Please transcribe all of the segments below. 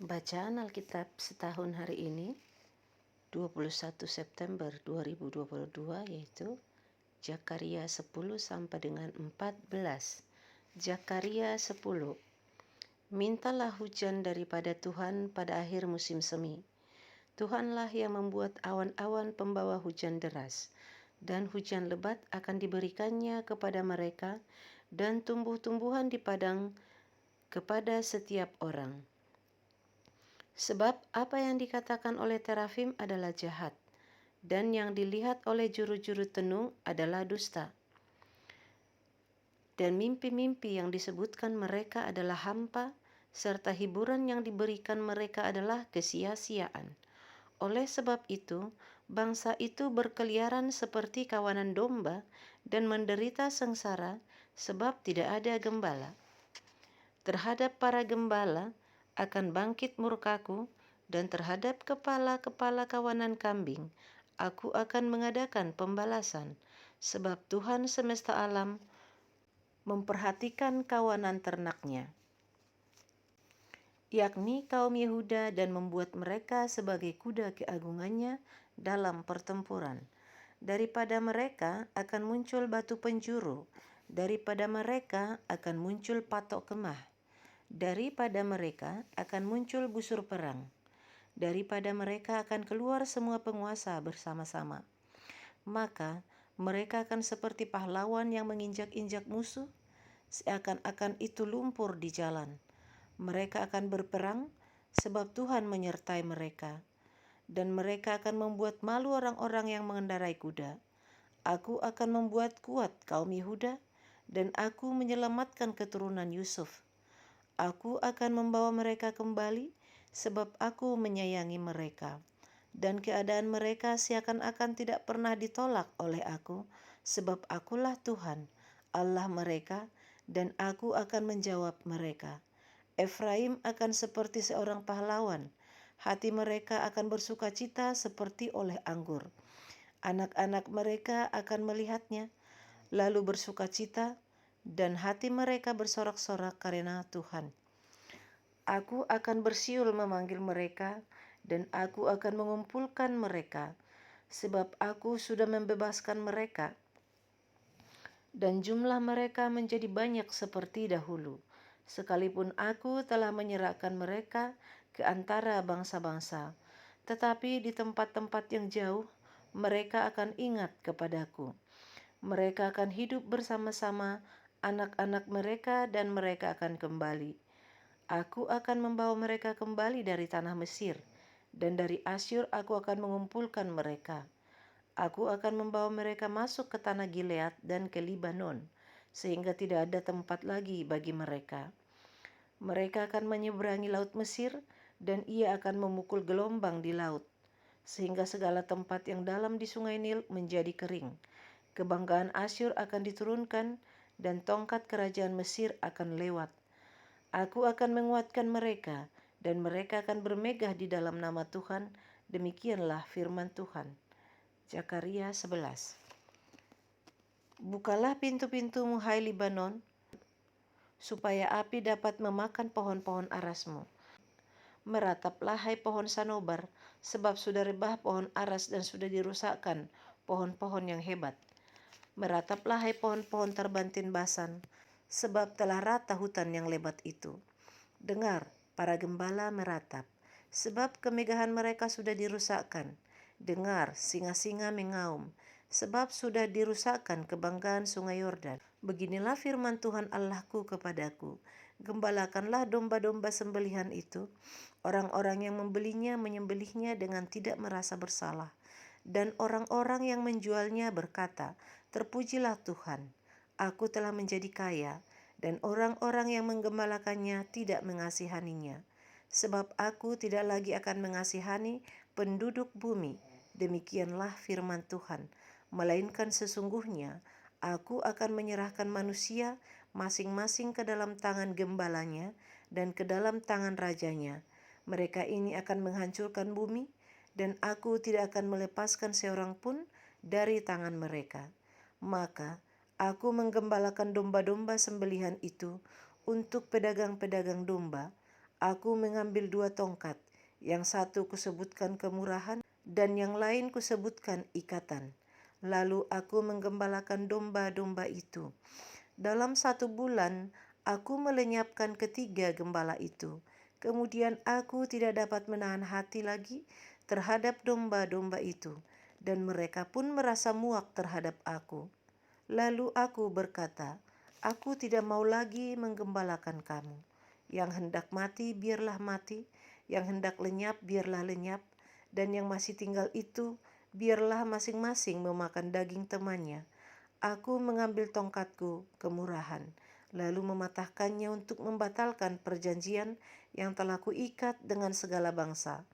Bacaan Alkitab setahun hari ini 21 September 2022 yaitu Zakaria 10 sampai dengan 14. Zakaria 10. Mintalah hujan daripada Tuhan pada akhir musim semi. Tuhanlah yang membuat awan-awan pembawa hujan deras, dan hujan lebat akan diberikannya kepada mereka dan tumbuh-tumbuhan di padang kepada setiap orang. Sebab apa yang dikatakan oleh terafim adalah jahat, dan yang dilihat oleh juru-juru tenung adalah dusta. Dan mimpi-mimpi yang disebutkan mereka adalah hampa, serta hiburan yang diberikan mereka adalah kesia-siaan. Oleh sebab itu, bangsa itu berkeliaran seperti kawanan domba dan menderita sengsara sebab tidak ada gembala. Terhadap para gembala akan bangkit murkaku, dan terhadap kepala-kepala kawanan kambing aku akan mengadakan pembalasan, sebab Tuhan semesta alam memperhatikan kawanan ternaknya, yakni kaum Yehuda, dan membuat mereka sebagai kuda keagungannya dalam pertempuran. Daripada mereka akan muncul batu penjuru, daripada mereka akan muncul patok kemah, daripada mereka akan muncul busur perang, daripada mereka akan keluar semua penguasa bersama-sama. Maka mereka akan seperti pahlawan yang menginjak-injak musuh, seakan-akan itu lumpur di jalan. Mereka akan berperang sebab Tuhan menyertai mereka, dan mereka akan membuat malu orang-orang yang mengendarai kuda. Aku akan membuat kuat kaum Yehuda, dan aku menyelamatkan keturunan Yusuf. Aku akan membawa mereka kembali, sebab aku menyayangi mereka. Dan keadaan mereka seakan-akan tidak pernah ditolak oleh aku, sebab akulah Tuhan, Allah mereka, dan aku akan menjawab mereka. Efraim akan seperti seorang pahlawan, hati mereka akan bersuka cita seperti oleh anggur. Anak-anak mereka akan melihatnya, lalu bersuka cita, dan hati mereka bersorak-sorak karena Tuhan. Aku akan bersiul memanggil mereka, dan aku akan mengumpulkan mereka, sebab aku sudah membebaskan mereka, dan jumlah mereka menjadi banyak seperti dahulu, sekalipun aku telah menyerahkan mereka ke antara bangsa-bangsa. Tetapi di tempat-tempat yang jauh, mereka akan ingat kepadaku. Mereka akan hidup bersama-sama anak-anak mereka, dan mereka akan kembali. Aku akan membawa mereka kembali dari tanah Mesir, dan dari Asyur aku akan mengumpulkan mereka. Aku akan membawa mereka masuk ke tanah Gilead dan ke Libanon, sehingga tidak ada tempat lagi bagi mereka. Mereka akan menyeberangi laut Mesir, dan ia akan memukul gelombang di laut, sehingga segala tempat yang dalam di sungai Nil menjadi kering. Kebanggaan Asyur akan diturunkan, dan tongkat kerajaan Mesir akan lewat. Aku akan menguatkan mereka, dan mereka akan bermegah di dalam nama Tuhan. Demikianlah firman Tuhan. Zakaria 11. Bukalah pintu-pintumu, hai Libanon, supaya api dapat memakan pohon-pohon arasmu. Merataplah, hai pohon sanobar, sebab sudah rebah pohon aras dan sudah dirusakkan pohon-pohon yang hebat. Merataplah, hai pohon-pohon terbantin Basan, sebab telah rata hutan yang lebat itu. Dengar, para gembala meratap, sebab kemegahan mereka sudah dirusakkan. Dengar, singa-singa mengaum, sebab sudah dirusakkan kebanggaan sungai Yordan. Beginilah firman Tuhan Allahku kepadaku, gembalakanlah domba-domba sembelihan itu. Orang-orang yang membelinya menyembelihnya dengan tidak merasa bersalah, dan orang-orang yang menjualnya berkata, terpujilah Tuhan, aku telah menjadi kaya, dan orang-orang yang menggembalakannya tidak mengasihaninya. Sebab aku tidak lagi akan mengasihani penduduk bumi, demikianlah firman Tuhan, melainkan sesungguhnya aku akan menyerahkan manusia masing-masing ke dalam tangan gembalanya dan ke dalam tangan rajanya. Mereka ini akan menghancurkan bumi, dan aku tidak akan melepaskan seorang pun dari tangan mereka. Maka aku menggembalakan domba-domba sembelihan itu untuk pedagang-pedagang domba. Aku mengambil 2 tongkat, yang satu kusebutkan kemurahan, dan yang lain kusebutkan ikatan. Lalu aku menggembalakan domba-domba itu. Dalam 1 bulan, aku melenyapkan ketiga gembala itu. Kemudian aku tidak dapat menahan hati lagi terhadap domba-domba itu, dan mereka pun merasa muak terhadap aku. Lalu aku berkata, aku tidak mau lagi menggembalakan kamu. Yang hendak mati, biarlah mati. Yang hendak lenyap, biarlah lenyap. Dan yang masih tinggal itu, biarlah masing-masing memakan daging temannya. Aku mengambil tongkatku, kemurahan, lalu mematahkannya untuk membatalkan perjanjian yang telah kuikat dengan segala bangsa.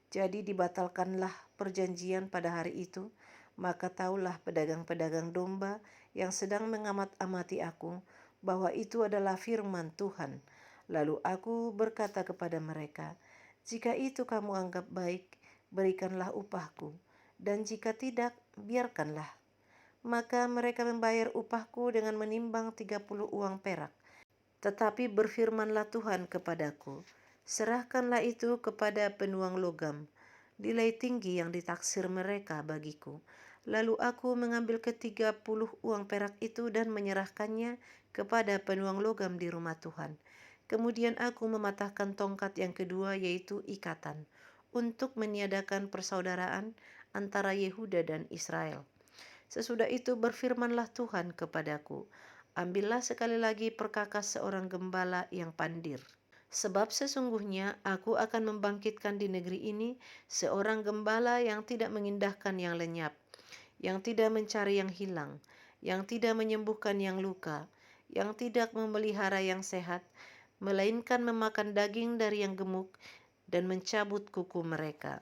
Jadi dibatalkanlah perjanjian pada hari itu. Maka taulah pedagang-pedagang domba yang sedang mengamat-amati aku, bahwa itu adalah firman Tuhan. Lalu aku berkata kepada mereka, jika itu kamu anggap baik, berikanlah upahku, dan jika tidak, biarkanlah. Maka mereka membayar upahku dengan menimbang 30 uang perak. Tetapi berfirmanlah Tuhan kepadaku, serahkanlah itu kepada penuang logam, nilai tinggi yang ditaksir mereka bagiku. Lalu aku mengambil ke-30 uang perak itu dan menyerahkannya kepada penuang logam di rumah Tuhan. Kemudian aku mematahkan tongkat yang kedua, yaitu ikatan, untuk meniadakan persaudaraan antara Yehuda dan Israel. Sesudah itu berfirmanlah Tuhan kepadaku, ambillah sekali lagi perkakas seorang gembala yang pandir. Sebab sesungguhnya aku akan membangkitkan di negeri ini seorang gembala yang tidak mengindahkan yang lenyap, yang tidak mencari yang hilang, yang tidak menyembuhkan yang luka, yang tidak memelihara yang sehat, melainkan memakan daging dari yang gemuk dan mencabut kuku mereka.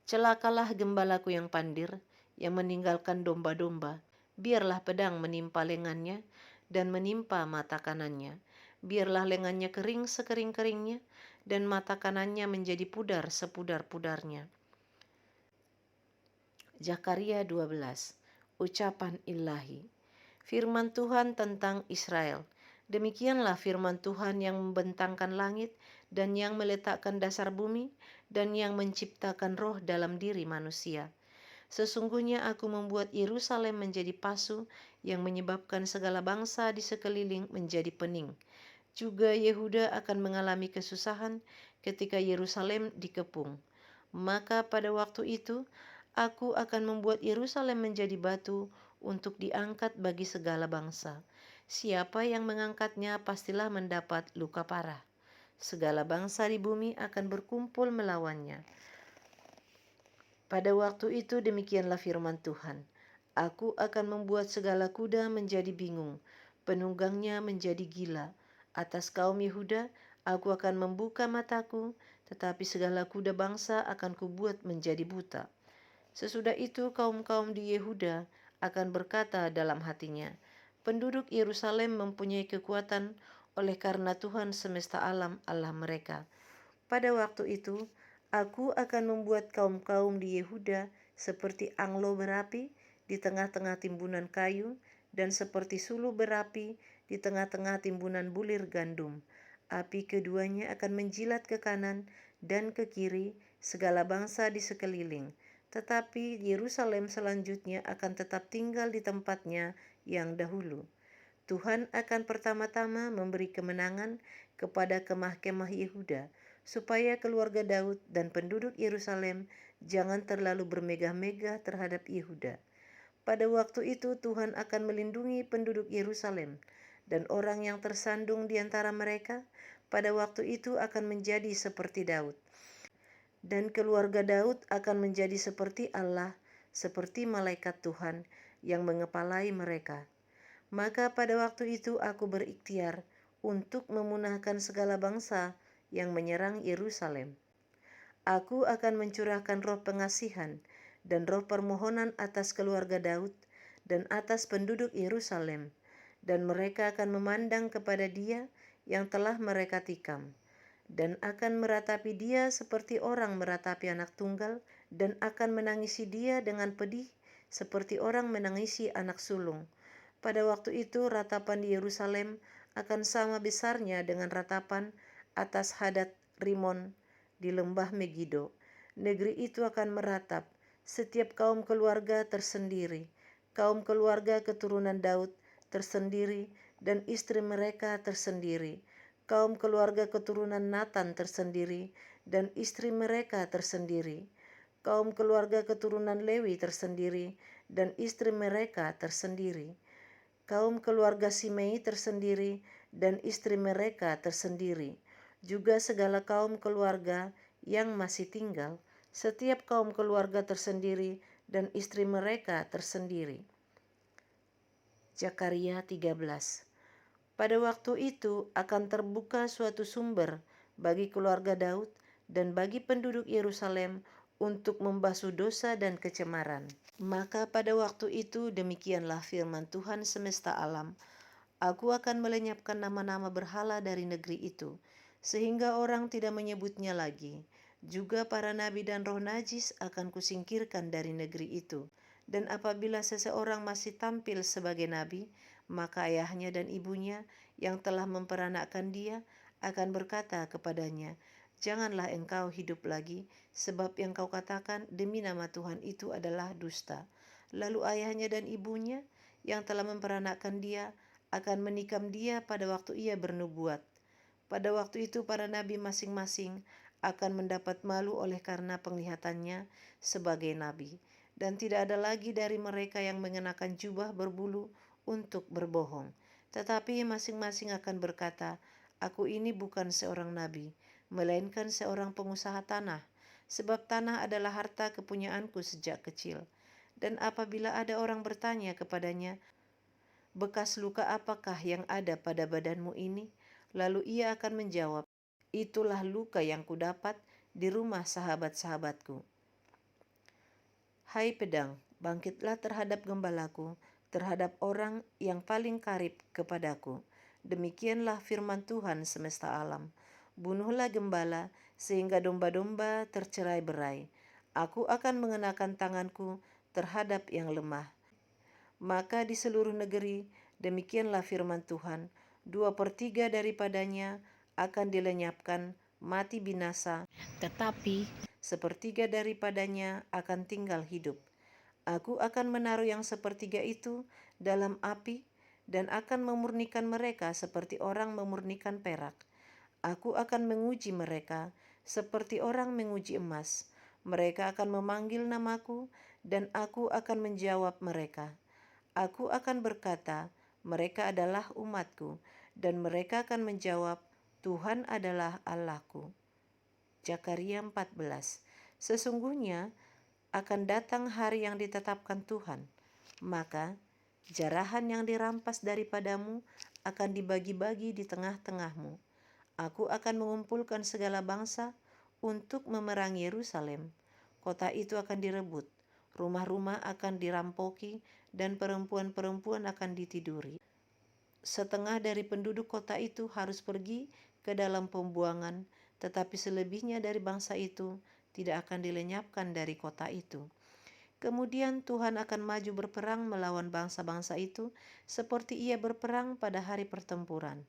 Celakalah gembalaku yang pandir, yang meninggalkan domba-domba. Biarlah pedang menimpa lengannya dan menimpa mata kanannya. Biarlah lengannya kering sekering-keringnya dan mata kanannya menjadi pudar sepudar-pudarnya. Zakaria 12. Ucapan Ilahi. Firman Tuhan tentang Israel. Demikianlah firman Tuhan yang membentangkan langit dan yang meletakkan dasar bumi dan yang menciptakan roh dalam diri manusia. Sesungguhnya aku membuat Yerusalem menjadi pasu yang menyebabkan segala bangsa di sekeliling menjadi pening. Juga Yehuda akan mengalami kesusahan ketika Yerusalem dikepung. Maka pada waktu itu aku akan membuat Yerusalem menjadi batu untuk diangkat bagi segala bangsa. Siapa yang mengangkatnya pastilah mendapat luka parah. Segala bangsa di bumi akan berkumpul melawannya. Pada waktu itu demikianlah firman Tuhan. Aku akan membuat segala kuda menjadi bingung, penunggangnya menjadi gila. Atas kaum Yehuda aku akan membuka mataku, tetapi segala kuda bangsa akan kubuat menjadi buta. Sesudah itu kaum-kaum di Yehuda akan berkata dalam hatinya, penduduk Yerusalem mempunyai kekuatan oleh karena Tuhan semesta alam Allah mereka. Pada waktu itu aku akan membuat kaum-kaum di Yehuda seperti anglo berapi di tengah-tengah timbunan kayu dan seperti suluh berapi di tengah-tengah timbunan bulir gandum. Api keduanya akan menjilat ke kanan dan ke kiri segala bangsa di sekeliling. Tetapi Yerusalem selanjutnya akan tetap tinggal di tempatnya yang dahulu. Tuhan akan pertama-tama memberi kemenangan kepada kemah-kemah Yehuda, supaya keluarga Daud dan penduduk Yerusalem jangan terlalu bermegah-megah terhadap Yehuda. Pada waktu itu Tuhan akan melindungi penduduk Yerusalem, dan orang yang tersandung di antara mereka pada waktu itu akan menjadi seperti Daud. Dan keluarga Daud akan menjadi seperti Allah, seperti malaikat Tuhan yang mengepalai mereka. Maka pada waktu itu aku berikhtiar untuk memunahkan segala bangsa yang menyerang Yerusalem. Aku akan mencurahkan roh pengasihan dan roh permohonan atas keluarga Daud dan atas penduduk Yerusalem, dan mereka akan memandang kepada Dia yang telah mereka tikam, dan akan meratapi Dia seperti orang meratapi anak tunggal, dan akan menangisi Dia dengan pedih seperti orang menangisi anak sulung. Pada waktu itu ratapan di Yerusalem akan sama besarnya dengan ratapan atas Hadad Rimon di lembah Megido. Negeri itu akan meratap, setiap kaum keluarga tersendiri, kaum keluarga keturunan Daud tersendiri dan istri mereka tersendiri, kaum keluarga keturunan Natan tersendiri dan istri mereka tersendiri, kaum keluarga keturunan Lewi tersendiri dan istri mereka tersendiri, kaum keluarga Simei tersendiri dan istri mereka tersendiri, juga segala kaum keluarga yang masih tinggal, setiap kaum keluarga tersendiri dan istri mereka tersendiri. Zakaria 13. Pada waktu itu akan terbuka suatu sumber bagi keluarga Daud dan bagi penduduk Yerusalem untuk membasuh dosa dan kecemaran. Maka pada waktu itu demikianlah firman Tuhan semesta alam, aku akan melenyapkan nama-nama berhala dari negeri itu, sehingga orang tidak menyebutnya lagi. Juga para nabi dan roh najis akan kusingkirkan dari negeri itu. Dan apabila seseorang masih tampil sebagai nabi, maka ayahnya dan ibunya yang telah memperanakkan dia akan berkata kepadanya, janganlah engkau hidup lagi, sebab yang kau katakan demi nama Tuhan itu adalah dusta. Lalu ayahnya dan ibunya yang telah memperanakkan dia akan menikam dia pada waktu ia bernubuat. Pada waktu itu para nabi masing-masing akan mendapat malu oleh karena penglihatannya sebagai nabi. Dan tidak ada lagi dari mereka yang mengenakan jubah berbulu untuk berbohong. Tetapi masing-masing akan berkata, aku ini bukan seorang nabi, melainkan seorang pengusaha tanah, sebab tanah adalah harta kepunyaanku sejak kecil. Dan apabila ada orang bertanya kepadanya, bekas luka apakah yang ada pada badanmu ini? Lalu ia akan menjawab, itulah luka yang kudapat di rumah sahabat-sahabatku. Hai pedang, bangkitlah terhadap gembalaku, terhadap orang yang paling karib kepadaku. Demikianlah firman Tuhan semesta alam. Bunuhlah gembala sehingga domba-domba tercerai-berai. Aku akan mengenakan tanganku terhadap yang lemah. Maka di seluruh negeri, demikianlah firman Tuhan, 2/3 daripadanya akan dilenyapkan mati binasa, tetapi 1/3 daripadanya akan tinggal hidup. Aku akan menaruh yang 1/3 itu dalam api dan akan memurnikan mereka seperti orang memurnikan perak. Aku akan menguji mereka seperti orang menguji emas. Mereka akan memanggil namaku dan aku akan menjawab mereka. Aku akan berkata, mereka adalah umatku, dan mereka akan menjawab, Tuhan adalah Allahku. Zakaria 14. Sesungguhnya akan datang hari yang ditetapkan Tuhan, maka jarahan yang dirampas daripadamu akan dibagi-bagi di tengah-tengahmu. Aku akan mengumpulkan segala bangsa untuk memerangi Yerusalem. Kota itu akan direbut, rumah-rumah akan dirampoki, dan perempuan-perempuan akan ditiduri. Setengah dari penduduk kota itu harus pergi ke dalam pembuangan, tetapi selebihnya dari bangsa itu tidak akan dilenyapkan dari kota itu. Kemudian Tuhan akan maju berperang melawan bangsa-bangsa itu seperti ia berperang pada hari pertempuran.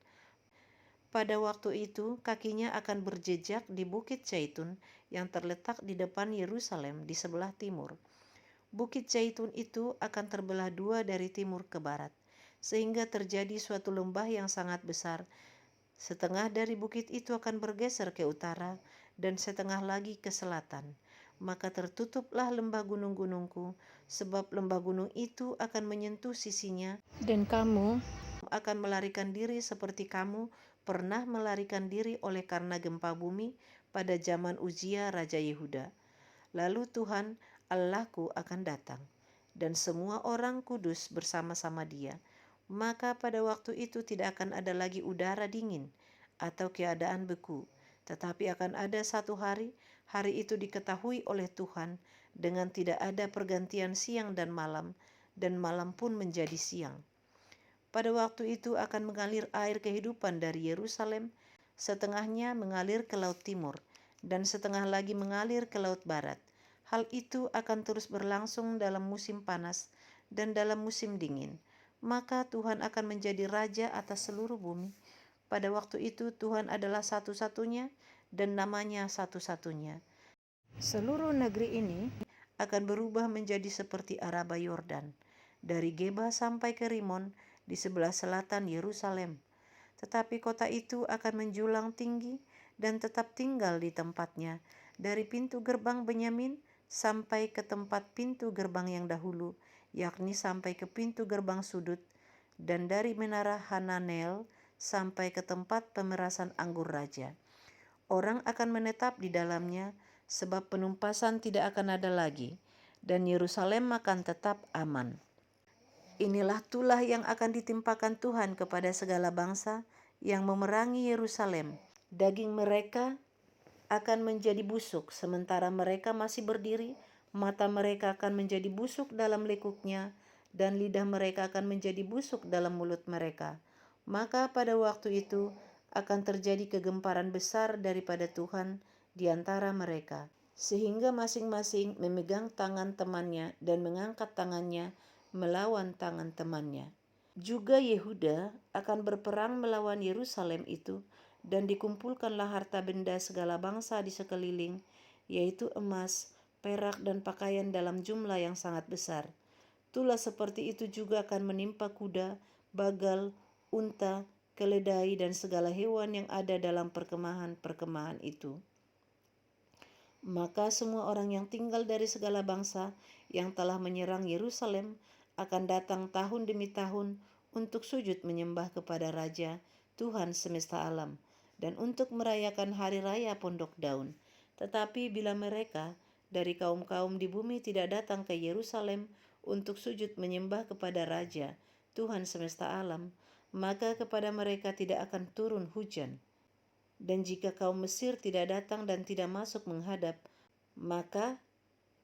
Pada waktu itu kakinya akan berjejak di Bukit Zaitun yang terletak di depan Yerusalem di sebelah timur. Bukit Zaitun itu akan terbelah dua dari timur ke barat, sehingga terjadi suatu lembah yang sangat besar. Setengah dari bukit itu akan bergeser ke utara dan setengah lagi ke selatan. Maka tertutuplah lembah gunung-gunungku, sebab lembah gunung itu akan menyentuh sisinya, dan kamu akan melarikan diri seperti kamu pernah melarikan diri oleh karena gempa bumi pada zaman Uzia Raja Yehuda. Lalu Tuhan Allahku akan datang, dan semua orang kudus bersama-sama dia. Maka pada waktu itu tidak akan ada lagi udara dingin atau keadaan beku, tetapi akan ada satu hari, hari itu diketahui oleh Tuhan dengan tidak ada pergantian siang dan malam pun menjadi siang. Pada waktu itu akan mengalir air kehidupan dari Yerusalem, setengahnya mengalir ke laut timur, dan setengah lagi mengalir ke laut barat. Hal itu akan terus berlangsung dalam musim panas dan dalam musim dingin. Maka Tuhan akan menjadi raja atas seluruh bumi. Pada waktu itu Tuhan adalah satu-satunya dan namanya satu-satunya. Seluruh negeri ini akan berubah menjadi seperti Araba Yordan, dari Geba sampai ke Rimon di sebelah selatan Yerusalem. Tetapi kota itu akan menjulang tinggi dan tetap tinggal di tempatnya, dari pintu gerbang Benyamin sampai ke tempat pintu gerbang yang dahulu, yakni sampai ke pintu gerbang sudut, dan dari menara Hananel sampai ke tempat pemerasan anggur raja. Orang akan menetap di dalamnya, sebab penumpasan tidak akan ada lagi, dan Yerusalem akan tetap aman. Inilah tulah yang akan ditimpakan Tuhan kepada segala bangsa yang memerangi Yerusalem. Daging mereka akan menjadi busuk, sementara mereka masih berdiri. Mata mereka akan menjadi busuk dalam lekuknya, dan lidah mereka akan menjadi busuk dalam mulut mereka. Maka pada waktu itu akan terjadi kegemparan besar daripada Tuhan di antara mereka, sehingga masing-masing memegang tangan temannya dan mengangkat tangannya melawan tangan temannya. Juga Yehuda akan berperang melawan Yerusalem itu, dan dikumpulkanlah harta benda segala bangsa di sekeliling, yaitu emas, perak, dan pakaian dalam jumlah yang sangat besar. Tulah seperti itu juga akan menimpa kuda, bagal, unta, keledai, dan segala hewan yang ada dalam perkemahan-perkemahan itu. Maka semua orang yang tinggal dari segala bangsa yang telah menyerang Yerusalem akan datang tahun demi tahun untuk sujud menyembah kepada Raja Tuhan semesta alam dan untuk merayakan hari raya Pondok Daun. Tetapi bila mereka dari kaum-kaum di bumi tidak datang ke Yerusalem untuk sujud menyembah kepada Raja Tuhan semesta alam, maka kepada mereka tidak akan turun hujan. Dan jika kaum Mesir tidak datang dan tidak masuk menghadap, maka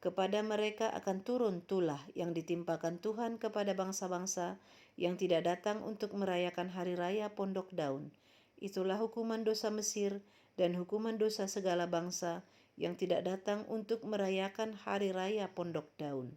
kepada mereka akan turun tulah yang ditimpakan Tuhan kepada bangsa-bangsa yang tidak datang untuk merayakan hari raya Pondok Daun. Itulah hukuman dosa Mesir dan hukuman dosa segala bangsa yang tidak datang untuk merayakan hari raya Pondok Daun.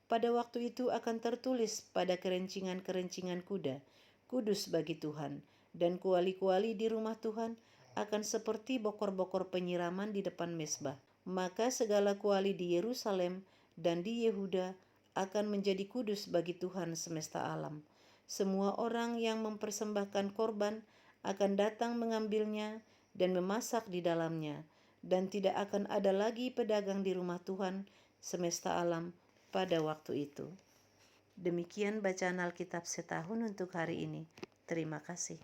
Pada waktu itu akan tertulis pada kerencingan-kerencingan kuda, kudus bagi Tuhan, dan kuali-kuali di rumah Tuhan akan seperti bokor-bokor penyiraman di depan mezbah. Maka segala kuali di Yerusalem dan di Yehuda akan menjadi kudus bagi Tuhan semesta alam. Semua orang yang mempersembahkan korban akan datang mengambilnya dan memasak di dalamnya, dan tidak akan ada lagi pedagang di rumah Tuhan semesta alam pada waktu itu. Demikian bacaan Alkitab setahun untuk hari ini. Terima kasih.